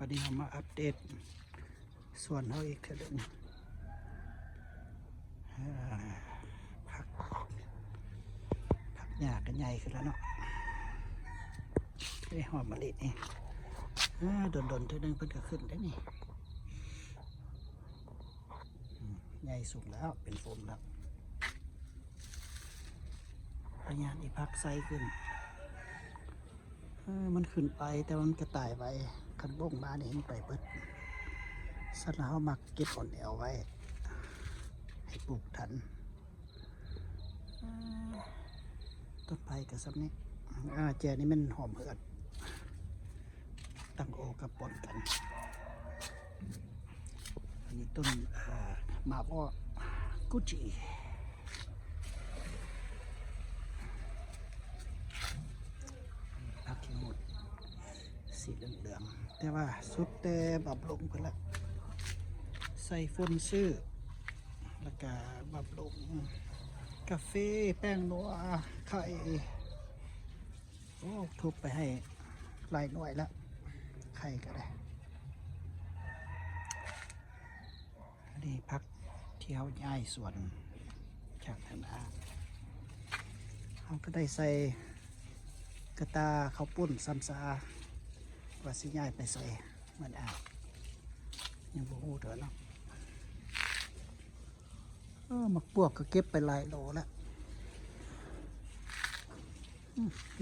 วันนี้เรามาอัปเดตส่วนเขาอีกเท่านึงผักหญ้ากันใหญ่ขึ้นแล้วเนาะได้หอมมะลินี่โดนเท่านึงเพิ่นก็ขึ้นได้นี่ใหญ่สูงแล้วเป็นโฟมแล้วพยายามอีพักไซขึ้นมันขึ้นไปแต่มันกระต่ายไปคันบ้งมาเนี่ยเห็นไปเบิดสัตว์เขามักเก็บอ่อนแอวไว้ให้ปลูกทันต้นไผ่กับซับนี้เจนี่มันหอมเหือดตั้งโอกับปนกันอันนี้ต้นหมากอ้อกุจิผักขี้หมดสีเหลืองๆแต่ว่าสุดแต่บับลงไปแล้วใส่ฝนซื้อแล้วก็บับลงกาแฟแป้งนัวไข่โอ้ทุบไปให้หลายหน่วยแล้วไข่ก็ได้นี่พักเที่ยวย้ายส่วนจากธนาเขาก็ได้ใส่กระตาข้าวปุ้นซ้ำซาว่าสิย้ายไปใส่เหมือนยังบ่ฮู้เถอะเนาะมักปวกก็เก็บไปหลายโลแล้ว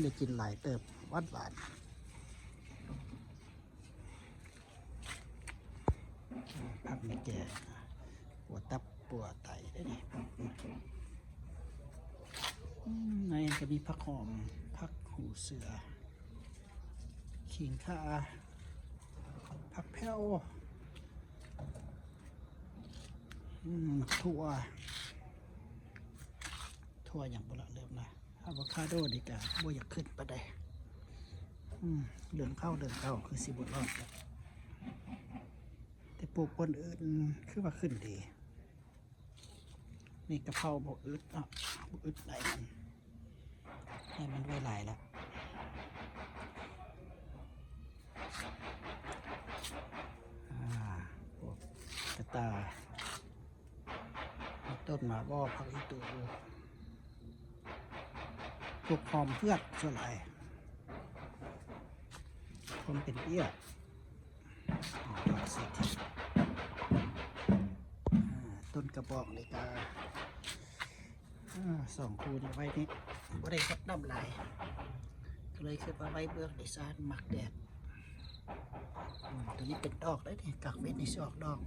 ได้กินหลายเติบหวานผักไม่แก่ปวดตับปวดไตได้นี่ในก็มีผักหอมผักหูเสือขิงข่าผักแพ้วถั่วอย่างโบราณเริ่มนะอะโวคาโดดีกว่าบ่อยากขึ้นไปได้เดินเข้าคือสิบุรอดแต่ปลูกคนอื่นคือว่าขึ้นดีนี่กะเพราบ่อึดเนาะบ่อึดไหนมันให้มันไว้หลายแล้วพวกกระตาต้นหมากอ้อผักอีตูพวกหอมเพื่อนส่วนใหญ่คนเป็นเอี้ยต้นกระบอกในกา2 คูนี่ไว้นี่บ่ได้คัดน้ำลายก็เลยคือว่าไว้เบื้องในซานหมักแดดตัวนี้เป็นดอกได้เนี่ยกักเม็ดในซอกดอก